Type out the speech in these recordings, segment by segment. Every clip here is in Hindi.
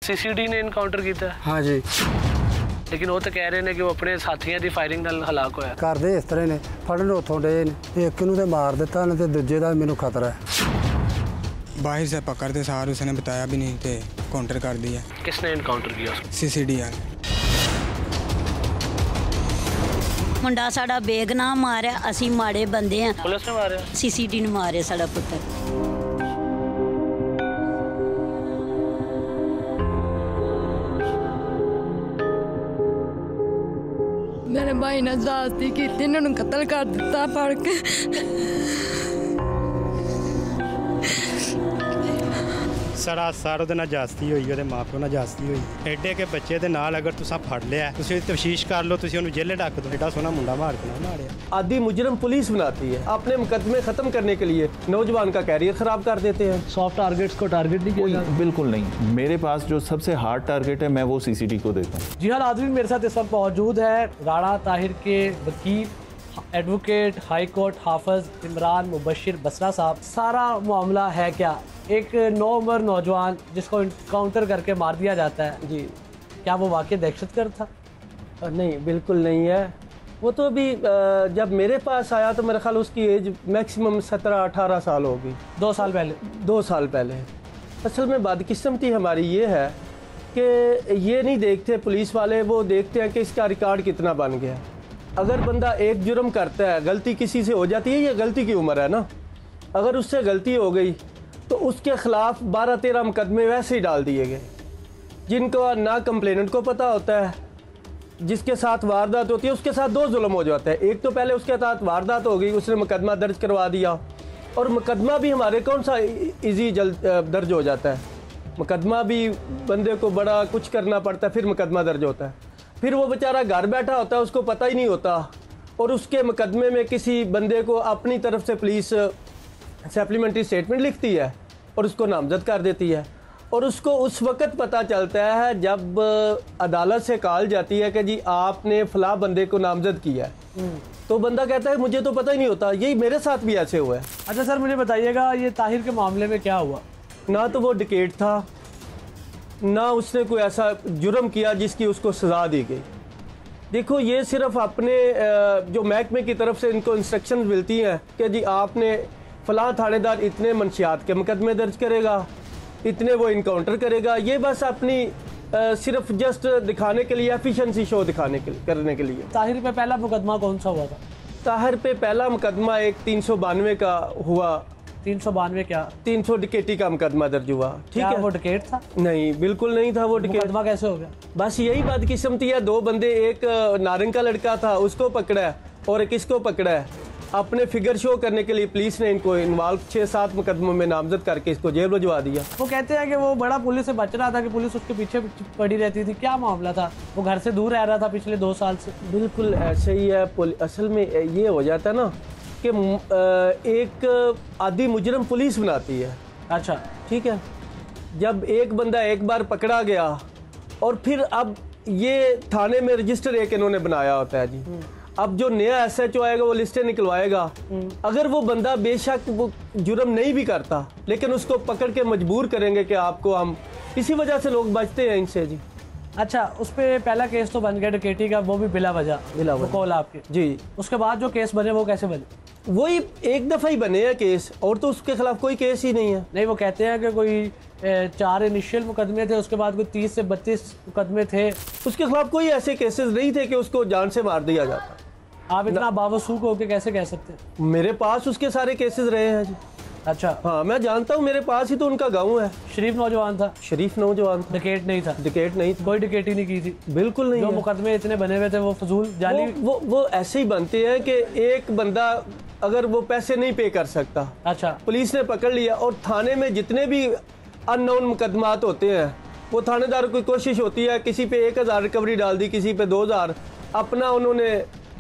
सीसीडी ने इनकाउंटर किया? हाँ जी, लेकिन वो तो कह रहे हैं कि वो अपने साथियों की फायरिंग नाल हलाक होया। करदे इस तरह ने, फड़न उतों डे ने, एक नूं ते मार दिता ने ते दूजे दा मैनूं खतरा है। बाहर से पकड़ते सार उसने बताया भी नहीं थे, काउंटर कर दिया। किसने इनकाउंटर किया उसको? सीसीडी वाले। मुंडा साडा बेगनाम मारिया, असी माड़े बंदे हैं। पुलिस ने मारे? सीसीडी ने मारे साडा पुत्र। मेरे भाई ने जाती की इन्होंने कत्ल कर दिता पड़ के। सरासर ਉਹਦੇ ਨਾਲ ਜਾਸਤੀ ਹੋਈ, ਉਹਦੇ ਮਾਪਿਓ ਨਾਲ ਜਾਸਤੀ ਹੋਈ। ਐਡੇ ਕੇ ਬੱਚੇ ਦੇ ਨਾਲ ਅਗਰ ਤੁਸੀਂ ਫੜ ਲਿਆ, ਤੁਸੀਂ ਤਫਤੀਸ਼ ਕਰ ਲਓ, ਤੁਸੀਂ ਉਹਨੂੰ ਜੇਲੇ ਢੱਕ ਦਿਓ। ਐਡਾ ਸੋਹਣਾ ਮੁੰਡਾ ਮਾਰ ਕੇ ਨਾ ਮਾਰਿਆ। आधी मुजरम पुलिस बनाती है, अपने मुकदमे ख़त्म करने के लिए नौजवान का कैरियर ख़राब कर देते हैं। सॉफ्ट टारगेट्स को टारगेट नहीं किया? बिल्कुल नहीं, मेरे पास जो सबसे हार्ड टारगेट है मैं वो सीसीडी को देता हूँ। जी हाँ नाज़रीन, मेरे साथ इस वक्त मौजूद है राणा ताहिर के वकील, एडवोकेट हाई कोर्ट हाफिज इमरान मुबशिर बसरा साहब। सारा मामला है क्या, एक 9 उम्र नौजवान जिसको इनकाउंटर करके मार दिया जाता है जी, क्या वो वाकई दहशतगर्द था? नहीं, बिल्कुल नहीं है। वो तो अभी जब मेरे पास आया तो मेरा ख्याल उसकी एज मैक्सिमम 17-18 साल होगी। 2 साल पहले? 2 साल पहले। असल में बदकिस्मती हमारी ये है कि ये नहीं देखते पुलिस वाले, वो देखते हैं कि इसका रिकॉर्ड कितना बन गया। अगर बंदा एक जुर्म करता है, गलती किसी से हो जाती है, ये गलती की उम्र है ना, अगर उससे गलती हो गई तो उसके ख़िलाफ़ 12-13 मुकदमे वैसे ही डाल दिए गए, जिनको ना कंप्लेनेंट को पता होता है, जिसके साथ वारदात होती है उसके साथ 2 जुल्म हो जाता है। एक तो पहले उसके साथ वारदात हो गई, उसने मुकदमा दर्ज करवा दिया, और मुकदमा भी हमारे कौन सा इजी दर्ज हो जाता है, मुकदमा भी बंदे को बड़ा कुछ करना पड़ता है, फिर मुकदमा दर्ज होता है। फिर वो बेचारा घर बैठा होता है, उसको पता ही नहीं होता, और उसके मुकदमे में किसी बंदे को अपनी तरफ से पुलिस सप्लीमेंट्री स्टेटमेंट लिखती है और उसको नामजद कर देती है, और उसको उस वक़्त पता चलता है जब अदालत से कॉल जाती है कि जी आपने फ़लाँ बंदे को नामजद किया है, तो बंदा कहता है मुझे तो पता ही नहीं होता। यही मेरे साथ भी ऐसे हुआ है। अच्छा सर, मुझे बताइएगा ये ताहिर के मामले में क्या हुआ? ना तो वो डिकेट था, ना उसने कोई ऐसा जुर्म किया जिसकी उसको सज़ा दी गई। देखो, ये सिर्फ अपने जो महकमे की तरफ से इनको इंस्ट्रक्शन मिलती हैं कि जी आपने फ़लाँ थानेदार इतने मंशियात के मुकदमे दर्ज करेगा, इतने वो इनकाउंटर करेगा, ये बस अपनी सिर्फ जस्ट दिखाने के लिए, एफिशिएंसी शो दिखाने के लिए, करने के लिए। ताहिर पे पहला मुकदमा कौन सा हुआ था? ताहिर पे पहला मुकदमा एक 392 का हुआ। 392 क्या? 300 डिकेटी का मुकदमा दर्ज हुआ। ठीक है, वो डिकेट था? नहीं, बिल्कुल नहीं था वो डिकेट। मुकदमा कैसे हो गया? बस यही बदकिस्मती है, 2 बंदे, एक नारंग का लड़का था उसको पकड़ा है और एक इसको पकड़ा है। अपने फिगर शो करने के लिए पुलिस ने इनको इन्वॉल्व 6-7 मुकदमों में नामजद करके इसको जेल भिजवा दिया। वो कहते हैं कि वो बड़ा पुलिस से बच रहा था, कि पुलिस उसके पीछे पड़ी रहती थी। क्या मामला था? वो घर से दूर रह रहा था पिछले 2 साल से? बिल्कुल ऐसे ही है। असल में ये हो जाता है ना कि एक आधी मुजरम पुलिस बनाती है। अच्छा, ठीक है। जब एक बंदा एक बार पकड़ा गया और फिर अब ये थाने में रजिस्टर एक इन्होंने बनाया होता है जी, अब जो नया SHO आएगा वो लिस्टें निकलवाएगा। अगर वो बंदा बेशक वो जुर्म नहीं भी करता, लेकिन उसको पकड़ के मजबूर करेंगे कि आपको हम, इसी वजह से लोग बचते हैं इनसे जी। अच्छा, उस पर पहला केस तो बन गया डकैती का, वो भी बिला वजह कॉल आपके जी। उसके बाद जो केस बने वो कैसे बने? वही एक दफ़ा ही बने हैं केस, और तो उसके खिलाफ कोई केस ही नहीं है। नहीं, वो कहते हैं कि कोई 4 इनिशियल मुकदमे थे, उसके बाद कोई 30 से 32 मुकदमे थे। उसके खिलाफ कोई ऐसे केसेस नहीं थे कि उसको जान से मार दिया जाता। आप इतना बावसूख होकर कैसे कह सकते हैं? मेरे पास उसके सारे केसेस रहे हैं जी। अच्छा, हाँ, मैं जानता हूँ, मेरे पास ही तो उनका गाँव है। शरीफ नौजवान था? शरीफ नौजवान था। डिकेट नहीं था? डिकेट नहीं था, कोई डिकेटी नहीं की थी? बिल्कुल नहीं। जो मुकदमे इतने बने हुए थे वो फजूल जाली? वो ऐसे ही बनते हैं कि एक बंदा अगर वो पैसे नहीं पे कर सकता, अच्छा, पुलिस ने पकड़ लिया, और थाने में जितने भी अननोन मुकदमात होते हैं वो थानेदार की कोशिश होती है, किसी पे 1000 रिकवरी डाल दी, किसी पे 2000, अपना उन्होंने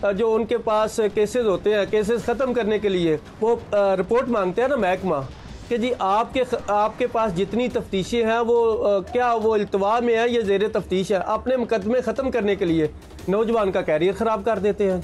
जो उनके पास केसेस होते हैं, केसेस ख़त्म करने के लिए वो रिपोर्ट मांगते हैं ना महकमा, कि जी आपके पास जितनी तफ्तीशें हैं वो क्या वो इल्तवा में है, ये ज़ेर तफ्तीश है। अपने मुकदमे ख़त्म करने के लिए नौजवान का कैरियर ख़राब कर देते हैं।